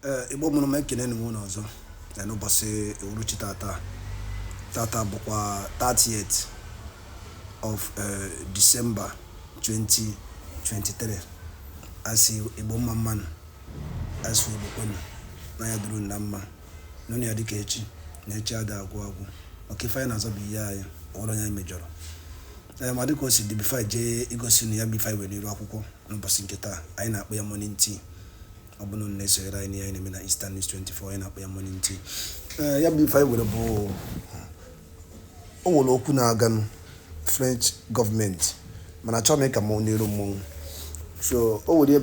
Igbo mụrụ m ekene m unu ọzọ n'ụbọchị uhuruchi tata bụkwa 30th of December 2023. Asị Igbo mma mmanụ, asị Igbo kwenu na ya duru na mma n'ụnụ ya dịka echi na echi ada agwụ maka ife anyị na-azọ bụ ihe anyị ọrụ anyị mejọrọ ma dịka o si dị bifo jee igosi na ya bụ ife anyị were n'iru akwụkwọ n'ụbọchị nke taa. Anyị na-akpọ ya morning tea. Ọ bụ na na-esonyere anyị n'ihe anyị na-eme na Eastern News 24, anyị na-akpọ ya morning tea. Ya bụ ife anyị were bụ o nwere okwu na-aga French gọọmenti, mana achọghị m ka m n'iru mmọnwụ. So o were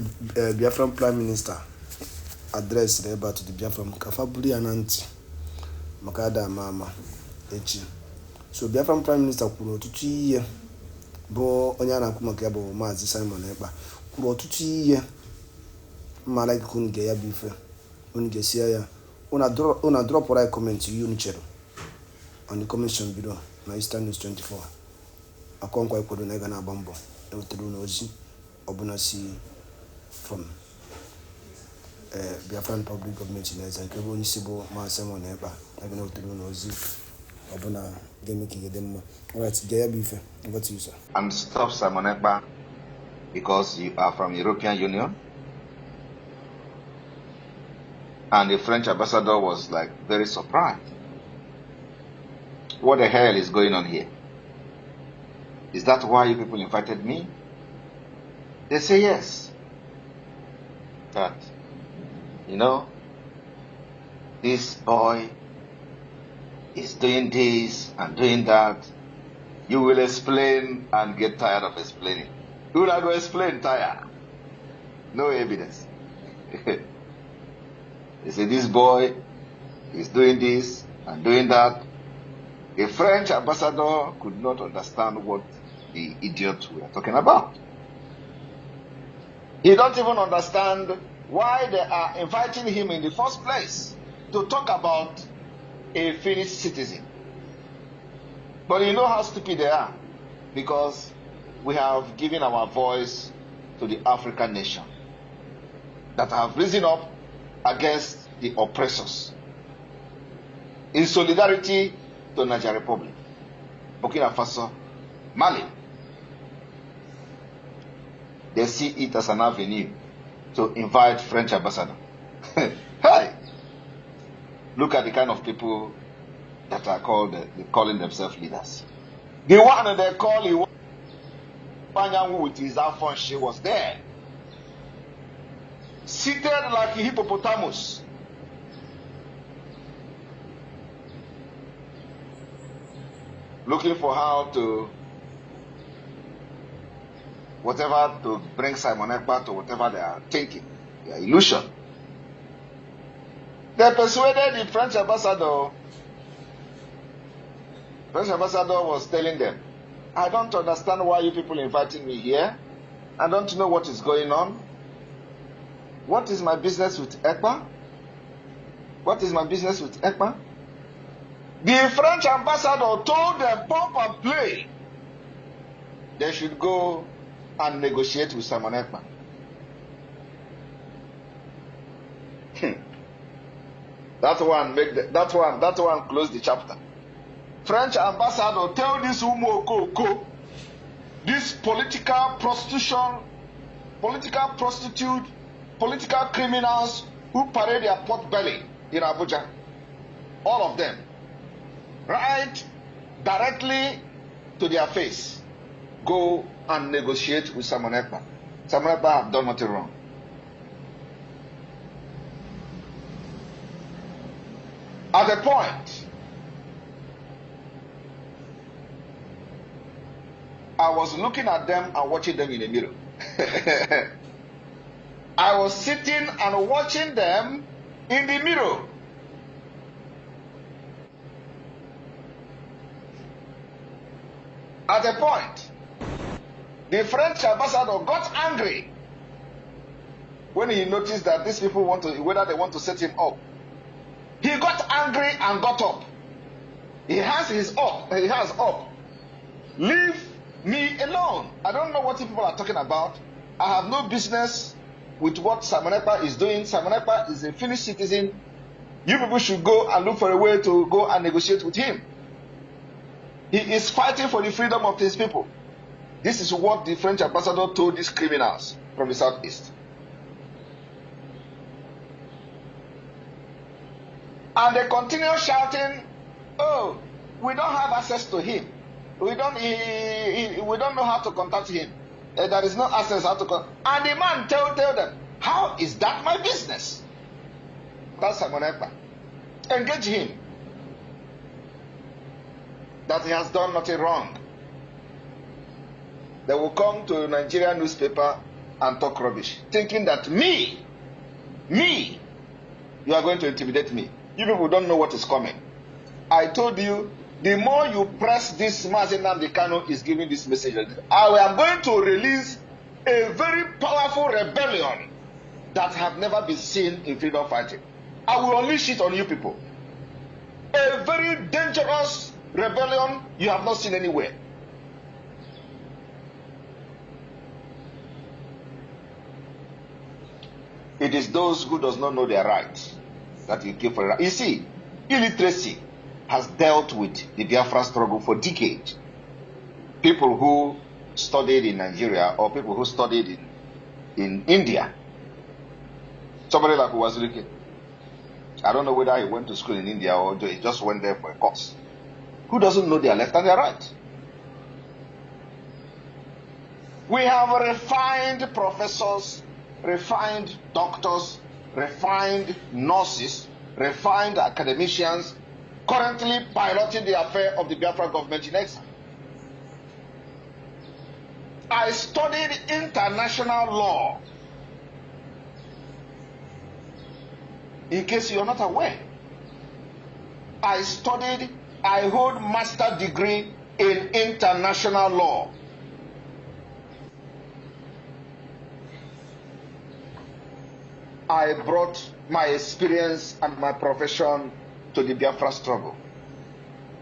Biafran Prime Minister address ebe a to the Biafran ka fa buru ya na ntị maka ada ama echi. So Biafran Prime Minister kwuru ọtụtụ ihe, bụ onye a na-akwu maka ya bụ Maazị Simon Ekpa kwuru ọtụtụ ihe mara ikuku unu ga ya bụ ife unu ga-esia ya. Una drop right comment you unu chere on the comment below na Eastern News 24. Akọnkwa ikwodo na ịga na-agba mbọ ewetara unu ozi ọbụna si from Biafran Public Government na-eze nke bụ onye isi bụ Maazị Simon Ekpa na-aga na-ewetara unu ozi ọbụna ga-eme ka ihe dị mma. Alright, ga ya bụ ife. Over to you, sir. And stop Simon Ekpa because you are from European Union. And the French ambassador was like very surprised. What the hell is going on here? Is that why you people invited me? They say yes. That, you know, this boy is doing this and doing that. You will explain and get tired of explaining. You will go explain tired. No evidence. They say this boy is doing this and doing that. A French ambassador could not understand what the idiots were talking about. He don't even understand why they are inviting him in the first place to talk about a Finnish citizen. But you know how stupid they are, because we have given our voice to the African nation that have risen up against the oppressors in solidarity to Niger Republic, Burkina Faso, Mali. They see it as an avenue to invite French ambassador. Hey, look at the kind of people that are calling themselves leaders. The one that they call Iwanyanwu with his iPhone, she was there, seated like a hippopotamus. Looking for how to bring Simon Ekpa to whatever they are thinking, their illusion. They persuaded the French ambassador. French ambassador was telling them, I don't understand why you people inviting me here. I don't know what is going on. What is my business with Ekpa? What is my business with Ekpa? The French ambassador told them, pump and play, they should go and negotiate with Simon Ekpa. That one close the chapter. French ambassador tell this Umokoko, this political prostitute, political criminals who parade their pot belly in Abuja, all of them, right directly to their face, go and negotiate with Simon Ekpa. Simon Ekpa have done nothing wrong. At a point, I was looking at them and watching them in the mirror. I was sitting and watching them in the mirror. At a point, the French ambassador got angry when he noticed that these people whether they want to set him up. He got angry and got up. He has up. Leave me alone. I don't know what you people are talking about. I have no business with what Simon Ekpa is doing. Simon Ekpa is a Finnish citizen. You people should go and look for a way to go and negotiate with him. He is fighting for the freedom of his people. This is what the French ambassador told these criminals from the southeast. And they continue shouting, oh, we don't have access to him. We don't know how to contact him. There is no access how to contact. And the man tell them, how is that my business? That's Simon Ekpa. Engage him. That he has done nothing wrong. They will come to a Nigerian newspaper and talk rubbish, thinking that me, you are going to intimidate me. You people don't know what is coming. I told you, the more you press this, Mazi Nnamdi Kanu is giving this message. I am going to release a very powerful rebellion that have never been seen in freedom fighting. I will unleash it on you people. A very dangerous rebellion you have not seen anywhere. It is those who does not know their rights that you kill for it. You see, illiteracy has dealt with the Biafra struggle for decades. People who studied in Nigeria or people who studied in India. Somebody like Uwazirike. I don't know whether he went to school in India or he just went there for a course. Who doesn't know their left and their right? We have refined professors, refined doctors, refined nurses, refined academicians, currently piloting the affair of the Biafra government in exile. I studied international law. In case you are not aware, I hold master degree in international law. I brought my experience and my profession to the Biafra struggle.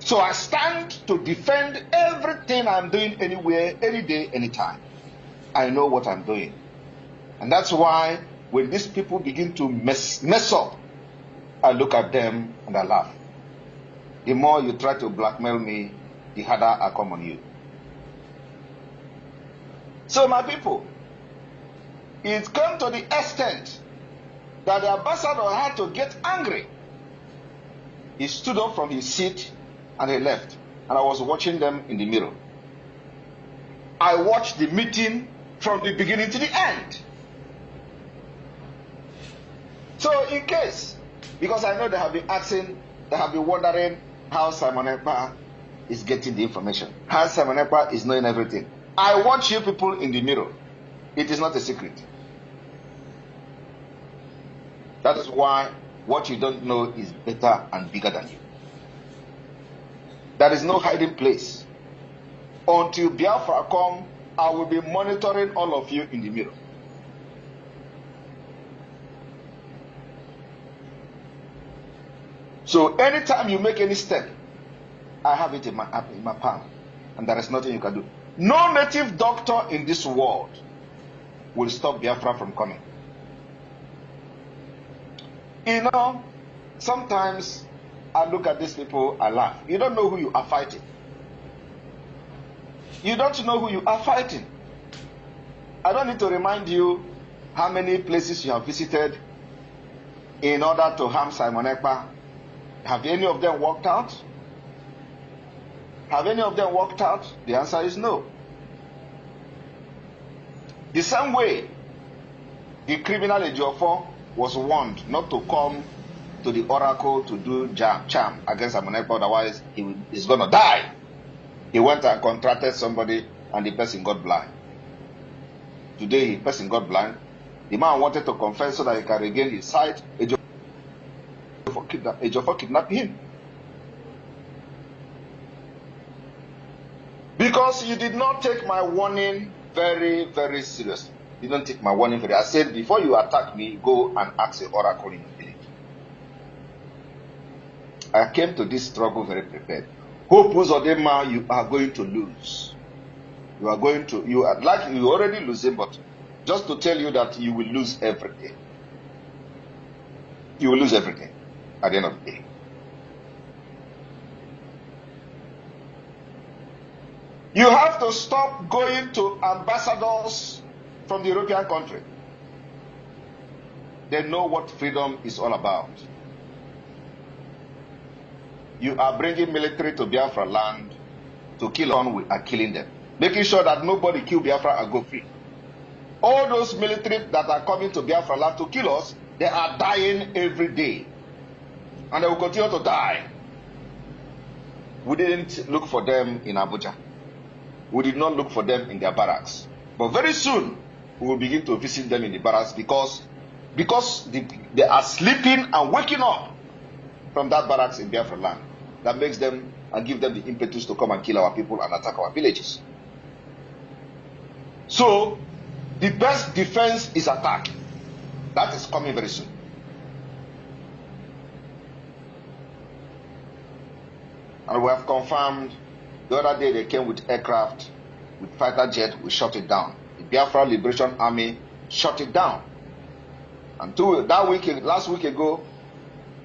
So I stand to defend everything I'm doing anywhere, any day, anytime. I know what I'm doing. And that's why when these people begin to mess up, I look at them and I laugh. The more you try to blackmail me, the harder I come on you. So my people, it came to the extent that the ambassador had to get angry. He stood up from his seat and he left. And I was watching them in the mirror. I watched the meeting from the beginning to the end. So in case, because I know they have been asking, they have been wondering how Simon Ekpa is getting the information, how Simon Ekpa is knowing everything. I watch you people in the mirror. It is not a secret. That is why what you don't know is better and bigger than you. There is no hiding place. Until Biafra come, I will be monitoring all of you in the mirror. So anytime you make any step, I have it in my palm, and there is nothing you can do. No native doctor in this world will stop Biafra from coming. You know, sometimes I look at these people, I laugh. You don't know who you are fighting. You don't know who you are fighting. I don't need to remind you how many places you have visited in order to harm Simon Ekpa. Have any of them worked out? Have any of them worked out? The answer is no. The same way the criminal Ejiofor was warned not to come to the oracle to do charm against Simon Ekpa, otherwise he's going to die. He went and contracted somebody and the person got blind. Today the person got blind. The man wanted to confess so that he can regain his sight. Ejiofor kidnapped him. Because you did not take my warning very, very seriously. You don't take my warning very. I said, before you attack me, go and ask the oracle in the village. I came to this struggle very prepared. Hope Uzodinma, you are going to lose. You are already losing, but just to tell you that you will lose everything. You will lose everything at the end of the day. You have to stop going to ambassadors from the European country. They know what freedom is all about. You are bringing military to Biafra land to kill on, we are killing them. Making sure that nobody kill Biafra and go free. All those military that are coming to Biafra land to kill us, they are dying every day. And they will continue to die. We didn't look for them in Abuja. We did not look for them in their barracks. But very soon, we will begin to visit them in the barracks because they are sleeping and waking up from that barracks in Biafra land. That makes them and give them the impetus to come and kill our people and attack our villages. So, the best defense is attack. That is coming very soon. And we have confirmed, the other day they came with aircraft, with fighter jet, we shot it down. The Biafra Liberation Army shot it down. And last week ago,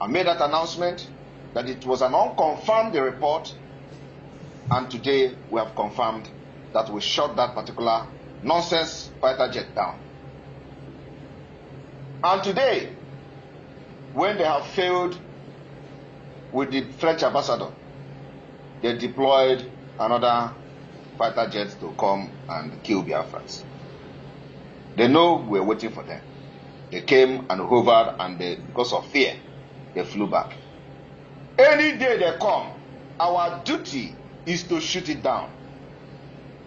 I made that announcement that it was an unconfirmed report, and today we have confirmed that we shot that particular nonsense fighter jet down. And today, when they have failed with the French ambassador, they deployed another fighter jet to come and kill Biafrans. They know we're waiting for them. They came and hovered, and because of fear, they flew back. Any day they come, our duty is to shoot it down.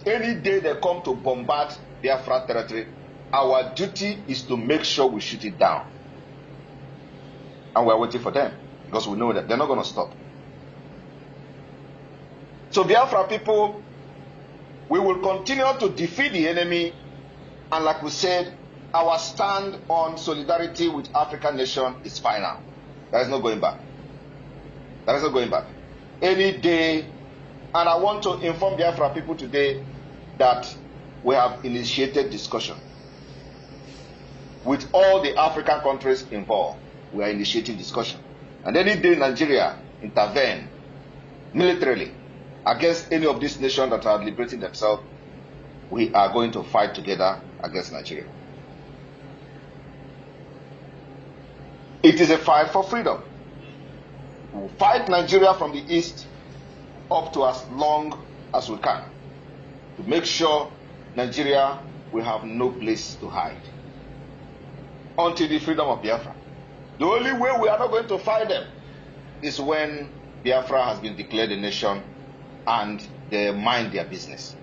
Any day they come to bombard Biafra territory, our duty is to make sure we shoot it down. And we're waiting for them because we know that they're not going to stop. So Biafra people, we will continue to defeat the enemy, and like we said, our stand on solidarity with African nation is final. There is no going back. There is no going back. Any day, and I want to inform Biafra people today that we have initiated discussion with all the African countries involved. We are initiating discussion. And any day Nigeria intervene militarily against any of these nations that are liberating themselves, we are going to fight together against Nigeria. It is a fight for freedom. We will fight Nigeria from the east up to as long as we can to make sure Nigeria will have no place to hide until the freedom of Biafra. The only way we are not going to fight them is when Biafra has been declared a nation and they mind their business.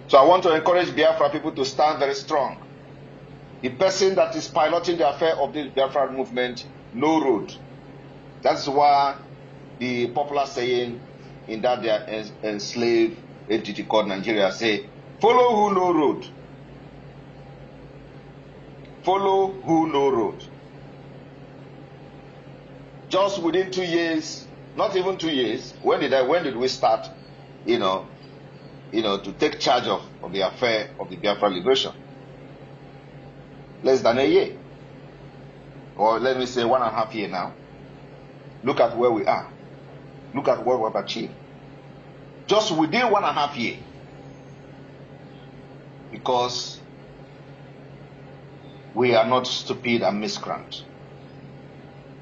So I want to encourage Biafra people to stand very strong. The person that is piloting the affair of this Biafra movement, no road. That's why the popular saying in that they are enslaved entity called Nigeria say, follow who no road. Follow who no road. Just within 2 years, not even 2 years, when did we start, to take charge of the affair of the Biafra liberation? Less than a year. Or let me say 1.5 years now. Look at where we are. Look at what we've achieved. Just within 1.5 years. Because we are not stupid and miscreant.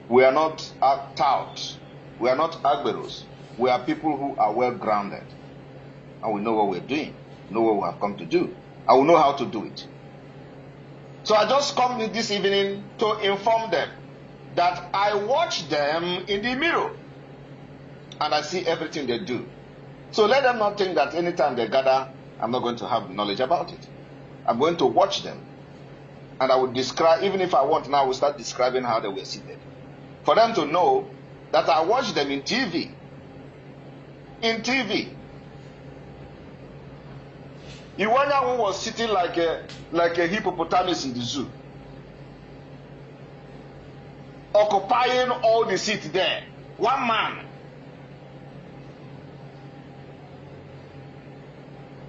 We are not tout. We are not agberos. We are people who are well grounded. And we know what we're doing. Know what we have come to do. And we know how to do it. So I just come this evening to inform them that I watch them in the mirror. And I see everything they do. So let them not think that anytime they gather, I'm not going to have knowledge about it. I'm going to watch them. And I will describe, even if I want now, I will start describing how they were seated. For them to know that I watch them in TV. In TV. Iwanya was sitting like a hippopotamus in the zoo. Occupying all the seats there. One man.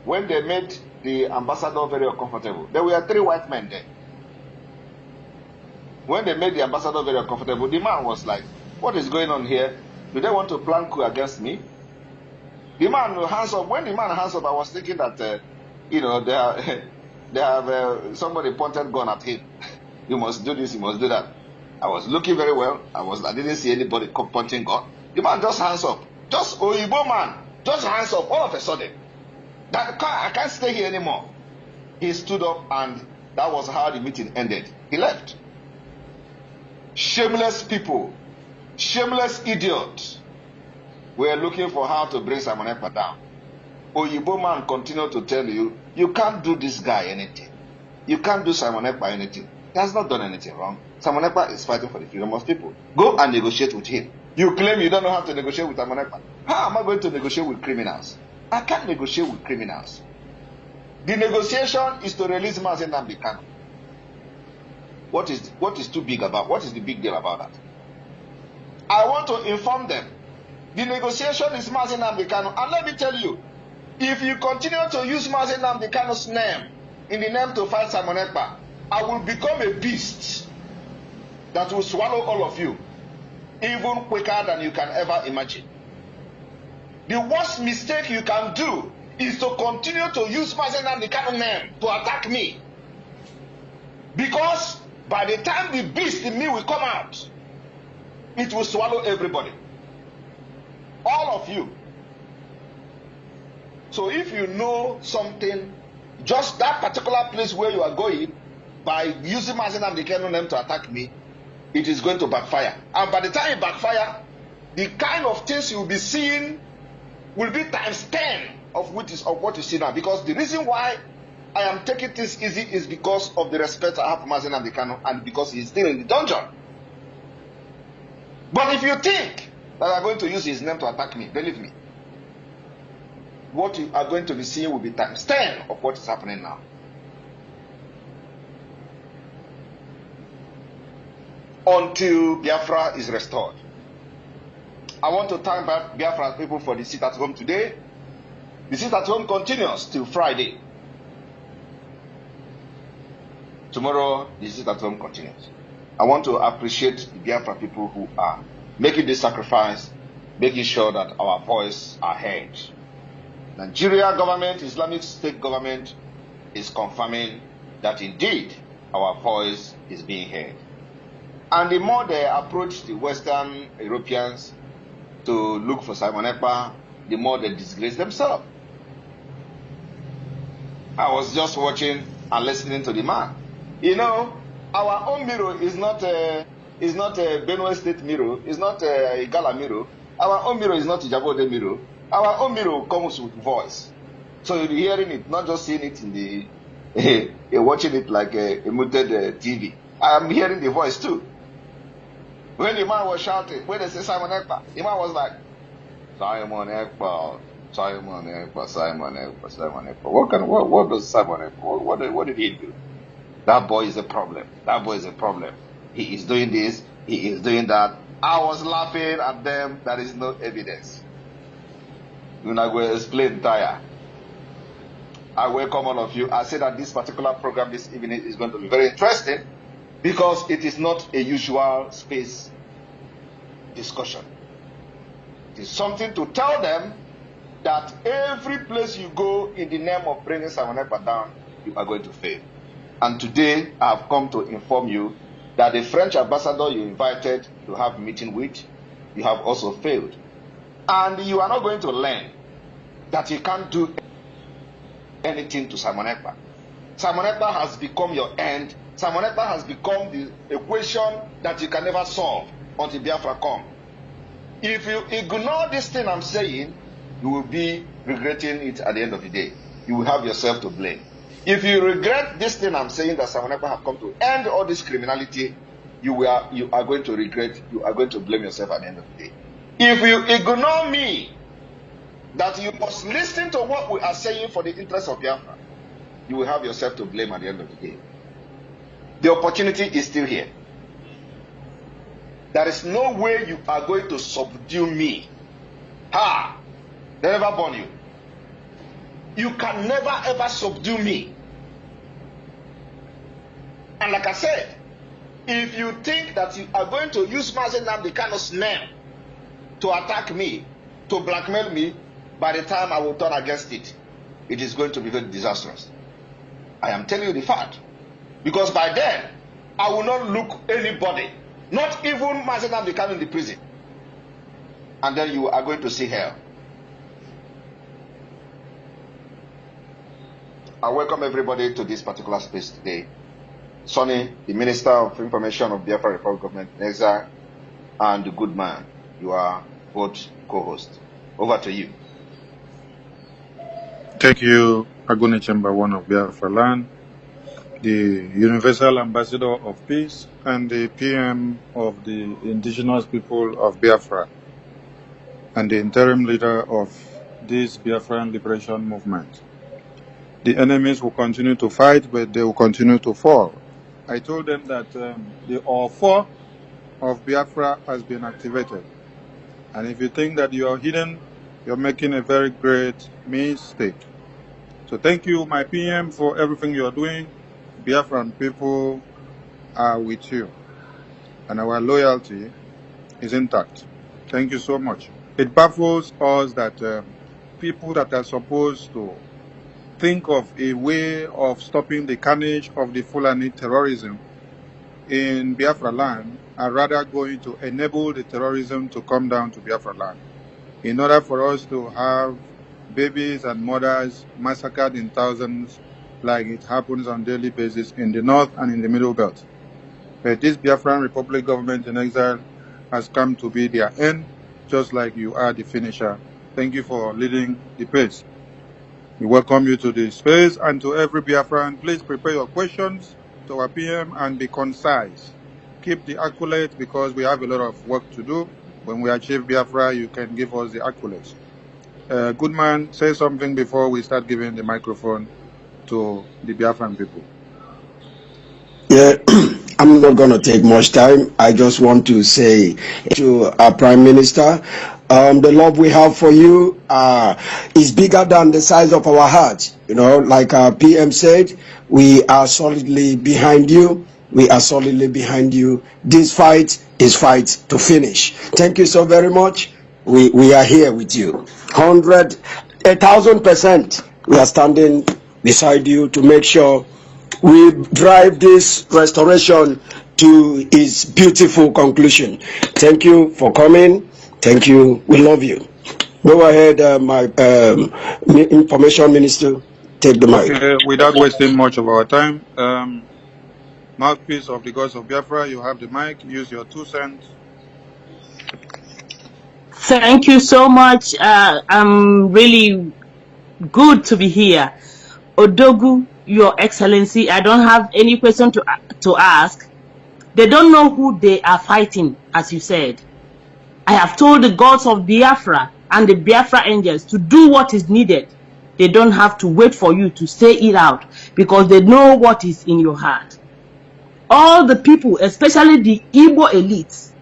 when they made the ambassador very uncomfortable, there were 3 white men there. When they made the ambassador very uncomfortable, the man was like, what is going on here? Do they want to plan coup against me? The man hands up. When the man hands up, I was thinking that, they have somebody pointed gun at him. You must do this, you must do that. I was looking very well. I didn't see anybody pointing gun. The man just hands up. Just Oyibo man, just hands up all of a sudden. I can't stay here anymore. He stood up and that was how the meeting ended. He left. Shameless people, shameless idiots were looking for how to bring Simon Ekpa down. Oyibo man continued to tell you, you can't do this guy anything. You can't do Simon Ekpa anything. He has not done anything wrong. Simon Ekpa is fighting for the freedom of people. Go and negotiate with him. You claim you don't know how to negotiate with Simon Ekpa. How am I going to negotiate with criminals? I can't negotiate with criminals. The negotiation is to release Mazi Nnamdi Kanu. What is too big about? What is the big deal about that? I want to inform them. The negotiation is Mazi Nnamdi Kanu. And let me tell you, if you continue to use Mazi Nnamdi Kanu's name in the name to fight Simon Ekpa, I will become a beast that will swallow all of you, even quicker than you can ever imagine. The worst mistake you can do is to continue to use Mazi Nnamdi Kanu's name to attack me. Because by the time the beast in me will come out, it will swallow everybody. All of you. So if you know something, just that particular place where you are going, by using Mazi Nnamdi Kanu's name to attack me, it is going to backfire. And by the time it backfire, the kind of things you will be seeing will be times 10 of what you see now. Because the reason why I am taking this easy is because of the respect I have for Mazi Nnamdi Kanu and because he is still in the dungeon. But if you think that I'm going to use his name to attack me, believe me, what you are going to be seeing will be times 10 of what is happening now. Until Biafra is restored. I want to thank Biafra people for the sit at home today. The sit at home continues till Friday. Tomorrow, the sit at home continues. I want to appreciate the Biafra people who are making this sacrifice, making sure that our voice are heard. Nigeria government, Islamic State government is confirming that indeed our voice is being heard. And the more they approach the Western Europeans to look for Simon Ekpa, the more they disgrace themselves. I was just watching and listening to the man. You know, our own mirror is not a Benue State mirror, it's not a Igala mirror. Our own mirror is not a Jabode mirror. Our own mirror comes with voice. So you'll be hearing it, not just seeing it in the, you're watching it like a muted TV. I'm hearing the voice too. When the man was shouting, when they say Simon Ekpa, the man was like, Simon Ekpa, Simon Ekpa, Simon Ekpa, Simon Ekpa. What does Simon Ekpa, what did he do? That boy is a problem. That boy is a problem. He is doing this, he is doing that. I was laughing at them. There is no evidence. You're not going to explain tire. I welcome all of you. I say that this particular program this evening is going to be very interesting because it is not a usual space discussion. It is something to tell them that every place you go in the name of bringing Simon Ekpa down, you are going to fail. And today I have come to inform you that the French ambassador you invited to have a meeting with, you have also failed. And you are not going to learn that you can't do anything to Simon Ekpa. Simon Ekpa has become your end. Simon Ekpa has become the equation that you can never solve until Biafra come. If you ignore this thing I'm saying, you will be regretting it at the end of the day. You will have yourself to blame. If you regret this thing I'm saying, that Simon Ekpa have come to end all this criminality, you are going to regret, you are going to blame yourself at the end of the day. If you ignore me, that you must listen to what we are saying for the interest of Biafra, you will have yourself to blame at the end of the day. The opportunity is still here. There is no way you are going to subdue me. Ha! They never born you. You can never ever subdue me. And like I said, if you think that you are going to use Mazi Nnamdi Kanu's name to attack me, to blackmail me, by the time I will turn against it, it is going to be very disastrous. I am telling you the fact. Because by then, I will not look anybody, not even Mazi Nnamdi Kanu in the prison. And then you are going to see hell. I welcome everybody to this particular space today. Sonny, the Minister of Information of Biafra Republic Government in Exile, and the good man, you are both co-hosts. Over to you. Thank you, Agone Chamber 1 of Biafra Land, the Universal Ambassador of Peace, and the PM of the Indigenous People of Biafra, and the interim leader of this Biafran Liberation Movement. The enemies will continue to fight, but they will continue to fall. I told them that the offer of Biafra has been activated. And if you think that you are hidden, you're making a very great mistake. So thank you, my PM, for everything you're doing. Biafran people are with you. And our loyalty is intact. Thank you so much. It baffles us that people that are supposed to think of a way of stopping the carnage of the Fulani terrorism in Biafra land are rather going to enable the terrorism to come down to Biafra land in order for us to have babies and mothers massacred in thousands like it happens on a daily basis in the north and in the middle belt. But this Biafran Republic government in exile has come to be their end, just like you are the finisher. Thank you for leading the pace. We welcome you to the space, and to every Biafran, please prepare your questions to our PM and be concise. Keep the accolades because we have a lot of work to do. When we achieve Biafra, you can give us the accolades. Good man, say something before we start giving the microphone to the Biafran people. Yeah, I'm not going to take much time. I just want to say to our Prime Minister, the love we have for you is bigger than the size of our hearts. You know, like our PM said, we are solidly behind you. We are solidly behind you. This fight is fight to finish. Thank you so very much. We are here with you. 1,000%. We are standing beside you to make sure we drive this restoration to its beautiful conclusion. Thank you for coming. Thank you. We love you. Go ahead, my information minister. Take the mic. Okay, without wasting much of our time, mouthpiece of the gods of Biafra, you have the mic. Use your 2 cents. Thank you so much. I'm really good to be here. Odogu, Your Excellency, I don't have any question to ask. They don't know who they are fighting, as you said. I have told the gods of Biafra and the Biafra angels to do what is needed. They don't have to wait for you to say it out because they know what is in your heart. All the people, especially the Igbo elites,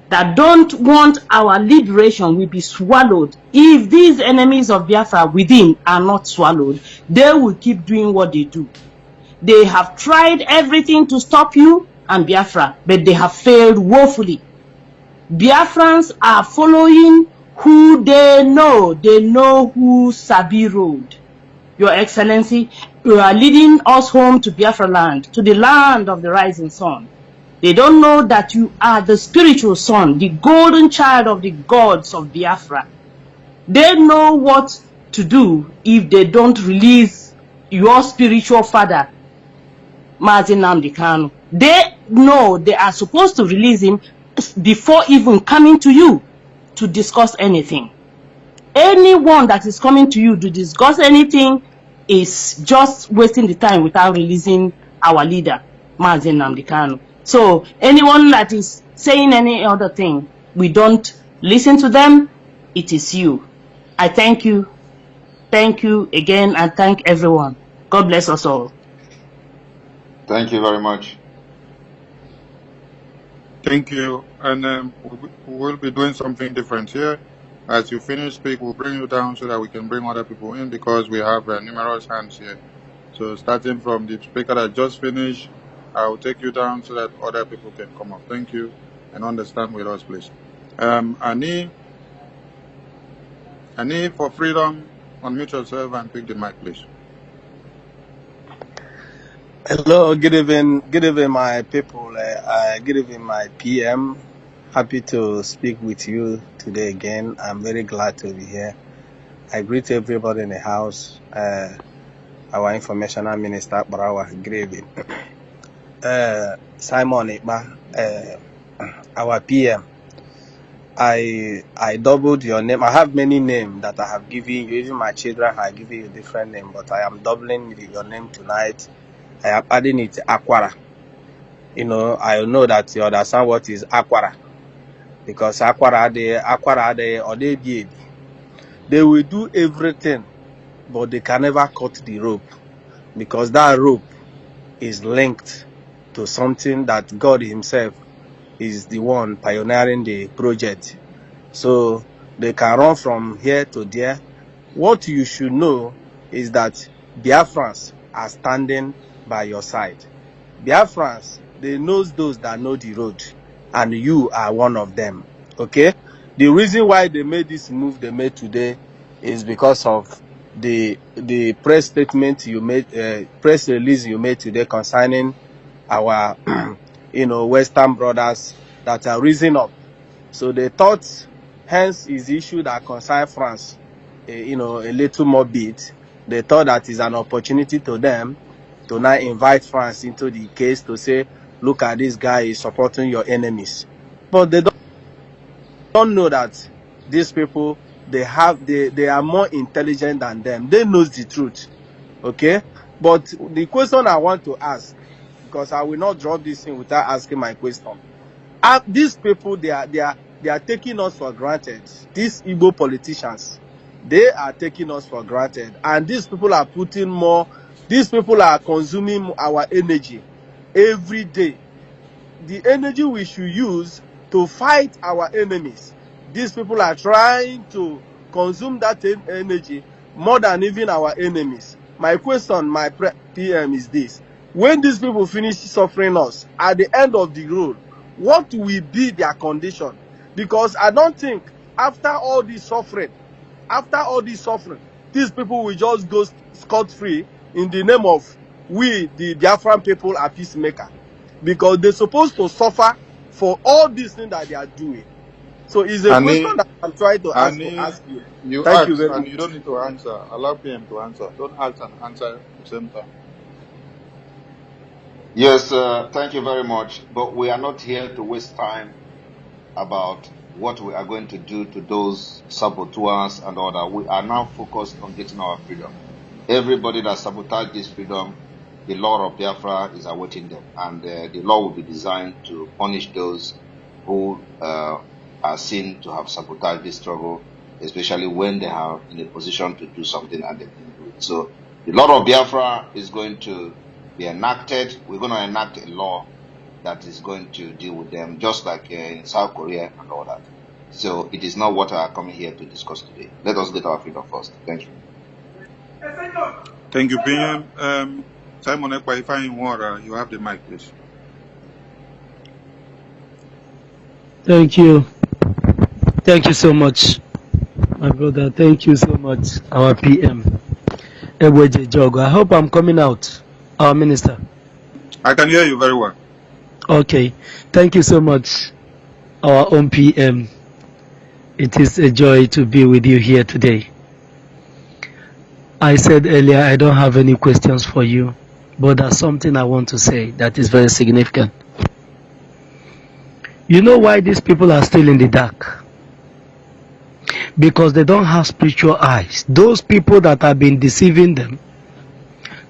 that don't want our liberation will be swallowed. If these enemies of Biafra within are not swallowed, they will keep doing what they do. They have tried everything to stop you and Biafra, but they have failed woefully. Biafrans are following who they know. They know who Sabi rode. Your Excellency, you are leading us home to Biafra land, to the land of the rising sun. They don't know that you are the spiritual son, the golden child of the gods of Biafra. They know what to do if they don't release your spiritual father, Mazi Nnamdi Kanu. They know they are supposed to release him before even coming to you to discuss anything. Anyone that is coming to you to discuss anything is just wasting the time without releasing our leader, Mazi Nnamdi Kanu. So anyone that is saying any other thing, we don't listen to them. It is you. I thank you. Thank you again and thank everyone. God bless us all. Thank you very much. Thank you. And we will be doing something different here. As you finish speak, we'll bring you down so that we can bring other people in because we have numerous hands here. So starting from the speaker that just finished, I'll take you down so that other people can come up. Thank you, and understand with us, please. Ani, for freedom, unmute yourself and pick the mic, please. Hello, good evening, my people. Good evening, my PM. Happy to speak with you today again. I'm very glad to be here. I greet everybody in the house. Our informational minister, Barawa, good evening. Simon Ikba, our PM. I doubled your name. I have many names that I have given you. Even my children have given you different names, but I am doubling your name tonight. I am adding it Aquara. You know, I know that you understand what is Aquara. Because Aquara, they will do everything, but they can never cut the rope. Because that rope is linked to something that God himself is the one pioneering the project. So they can run from here to there. What you should know is that Biafrans are standing by your side. Biafrans, they know those that know the road, and you are one of them. Okay? The reason why they made this move they made today is because of the press statement you made, press release you made today concerning our Western brothers that are rising up. So they thought, hence is the issue that concerns France, a little more bit. They thought that is an opportunity to them to now invite France into the case to say, look at this guy is supporting your enemies. But they don't know that these people, they are more intelligent than them. They know the truth. Okay? But the question I want to ask, because I will not drop this in without asking my question. These people, they are taking us for granted. These Igbo politicians, they are taking us for granted. And these people are these people are consuming our energy every day. The energy we should use to fight our enemies, these people are trying to consume that energy more than even our enemies. My question, my PM is this. When these people finish suffering us, at the end of the road, what will be their condition? Because I don't think after all this suffering, these people will just go scot-free in the name of we, the Biafran people, are peacemaker. Because they're supposed to suffer for all these things that they are doing. So it's a question that I'm trying to ask you. You Thank ask, you very and much. you don't need to answer. Allow PM to answer. Don't ask and answer at the same time. Yes, thank you very much. But we are not here to waste time about what we are going to do to those saboteurs and all that. We are now focused on getting our freedom. Everybody that sabotaged this freedom, the law of Biafra is awaiting them. And the law will be designed to punish those who are seen to have sabotaged this struggle, especially when they are in a position to do something and they didn't do it. So the law of Biafra is going to be enacted. We're going to enact a law that is going to deal with them, just like in South Korea and all that. So it is not what I are coming here to discuss today. Let us get our freedom first. Thank you. Thank you, PM. Simon Ekpa, if I'm in water, you have the mic, please. Thank you. Thank you so much, my brother. Thank you so much, our PM. Ebweje Jogo. I hope I'm coming out, our minister. I can hear you very well. Okay. Thank you so much, our own PM. It is a joy to be with you here today. I said earlier I don't have any questions for you, but there's something I want to say that is very significant. You know why these people are still in the dark? Because they don't have spiritual eyes. Those people that have been deceiving them,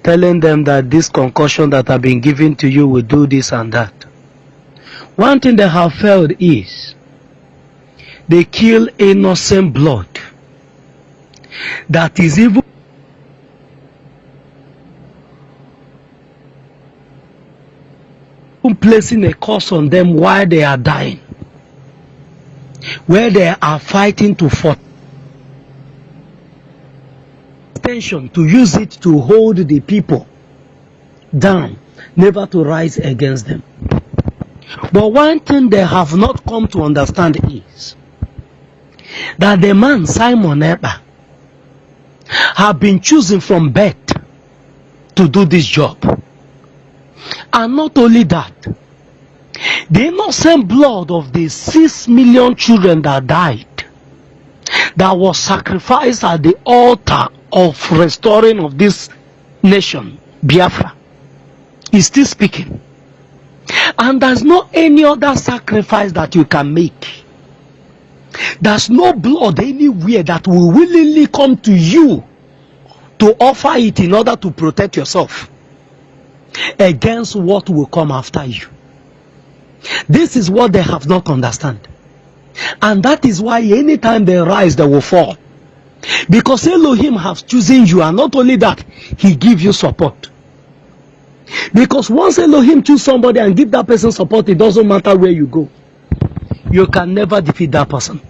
telling them that this concussion that have been given to you will do this and that. One thing they have failed is they kill innocent blood that is even placing a curse on them while they are dying, where they are fighting to intention to use it to hold the people down, never to rise against them. But one thing they have not come to understand is that the man Simon Ekpa have been chosen from birth to do this job. And not only that, the innocent blood of the 6 million children that died, that was sacrificed at the altar of restoring of this nation, Biafra, is still speaking. And there's no any other sacrifice that you can make. There's no blood anywhere that will willingly come to you to offer it in order to protect yourself against what will come after you. This is what they have not understand. And that is why anytime they rise, they will fall. Because Elohim has chosen you, and not only that, he gives you support. Because once Elohim choose somebody and give that person support, it doesn't matter where you go. You can never defeat that person.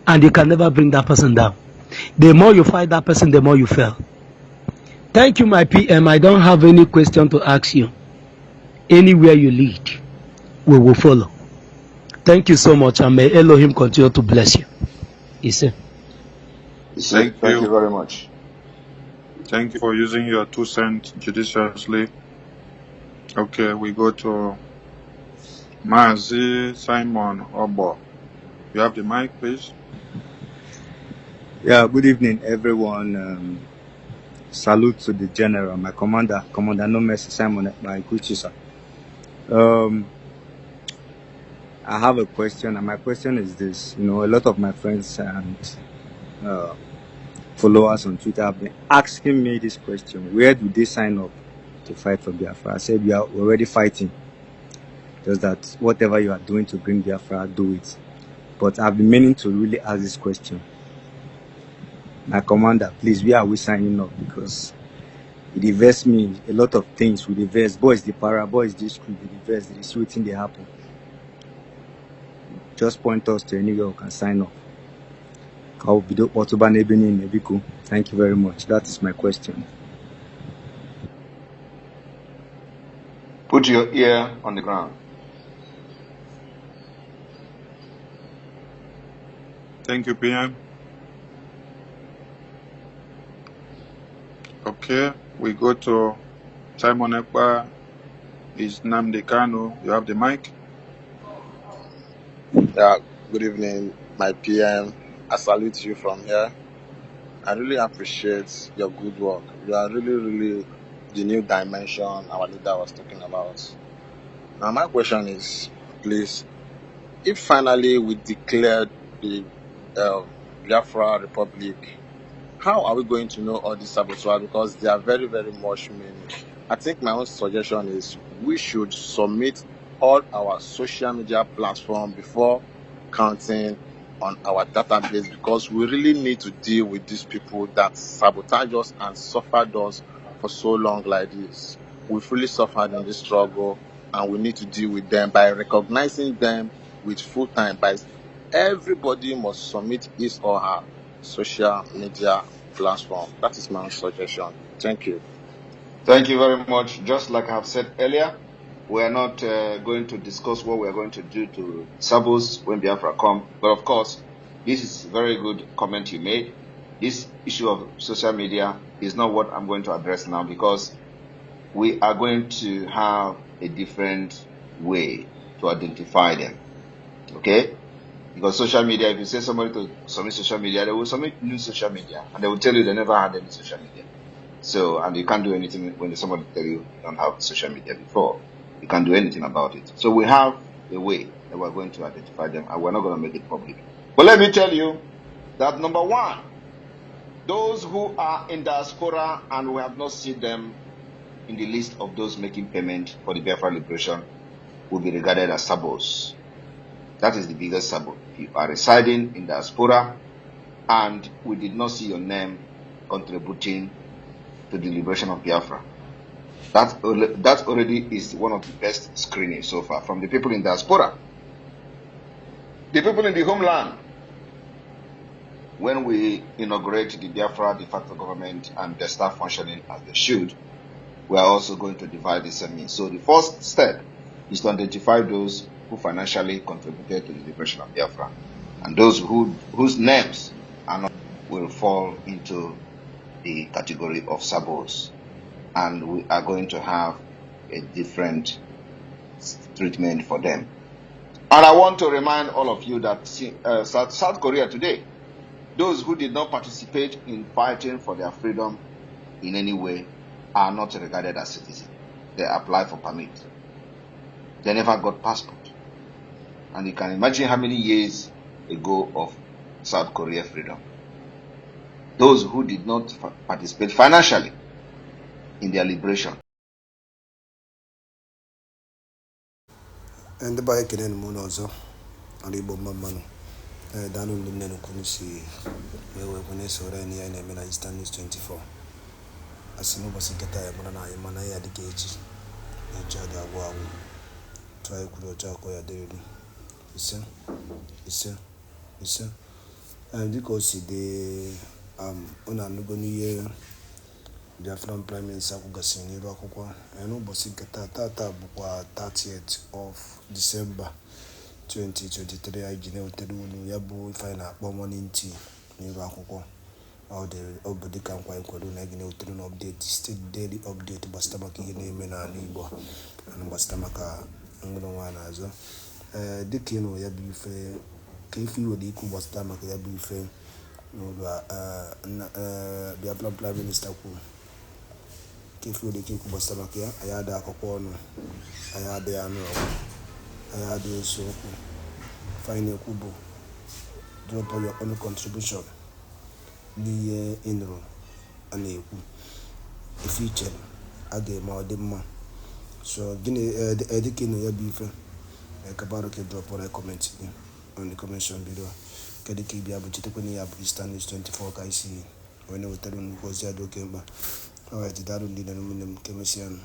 And you can never bring that person down. The more you fight that person, the more you fail. Thank you, my PM. I don't have any question to ask you. Anywhere you lead, we will follow. Thank you so much, and may Elohim continue to bless you. Thank you very much. Thank you for using your 2 cents judiciously. Okay, we go to Mazi Simon Obo. You have the mic, please. Yeah, good evening, everyone. Salute to the general, my commander, Commander No Mercy Simon Ekpa Ikuchisa. I have a question, and my question is this. You know, a lot of my friends and followers on Twitter have been asking me this question: where do they sign up to fight for Biafra? I said we are already fighting. Just that whatever you are doing to bring Biafra, do it. But I've been meaning to really ask this question. My commander, please, where are we signing up? Because it diverts me a lot of things with the verse. Boys the para, boys this crew, the verse, the shooting they happen. Just point us to anywhere we can sign up. Thank you very much. That is my question. Put your ear on the ground. Thank you, PM. Okay, we go to Simon Ekpa. Is Namdi Kano. You have the mic. Yeah, good evening, my PM. I salute you from here. I really appreciate your good work. You are really the new dimension our leader was talking about. Now, my question is, please, if finally we declared the Biafra Republic, how are we going to know all these saboteurs? Because they are very much many. I think my own suggestion is we should submit all our social media platforms before counting on our database, because we really need to deal with these people that sabotage us and suffered us for so long like this. We've really suffered in this struggle, and we need to deal with them by recognizing them with full time. By everybody must submit his or her social media platform. That is my own suggestion. Thank you. Thank you very much. Just like I have said earlier, we are not going to discuss what we are going to do to Sabos when Biafra come. But of course, this is a very good comment you made. This issue of social media is not what I'm going to address now, because we are going to have a different way to identify them. Okay? Because social media, if you say somebody to submit social media, they will submit new social media, and they will tell you they never had any social media. So, and you can't do anything when somebody tell you don't have social media before. You can't do anything about it. So we have a way that we're going to identify them, and we're not going to make it public. But let me tell you that number one, those who are in diaspora and we have not seen them in the list of those making payment for the Biafra liberation will be regarded as sabos. That is the biggest sabo. If you are residing in diaspora and we did not see your name contributing to the liberation of Biafra, that already is one of the best screenings so far from the people in diaspora. The people in the homeland, when we inaugurate the Biafra de facto government and they start functioning as they should, we are also going to divide the same means. So the first step is to identify those who financially contributed to the liberation of Biafra, and those whose names are not will fall into the category of saboteurs, and we are going to have a different treatment for them. And I want to remind all of you that South Korea today, those who did not participate in fighting for their freedom in any way are not regarded as citizens. They apply for permit. They never got passport. And you can imagine how many years ago of South Korea freedom. Those who did not participate financially in their liberation. And the bike in Monozo, and the Bomman, down in the Nenukunisi, where we saw any enemy in Eastern News 24. As no was get a Manaya the gauge, each other wow. Try Kurochakoya daily. Listen. And because the Unanugoni Biafra Prime Minister Kugasini Rakoko, and Obosikata Tata Bukwa 30th of December 2023. I general Teru Yabu final morning tea in Rakoko. All the Obodi can quite update, state daily update, Bastamaki name and Nibo and Bastamaka Angloanazo. Dikino Yabu Fair, Kafi would equal Bastamaka Yabu Fair, Biafra Prime Minister. Kafi would equal Bastamaka, Ayada Kokono, Ayade Ano, Ayade Soku, Fine Kubo, drop your own contribution. The enroll and a feature again more than so the educating your beef a cabaret drop or a comment on the commission below. Kadiki be able to take any up Eastern 24 I see when I was telling was Yado Kemba. All right, that don't need an aluminum commission.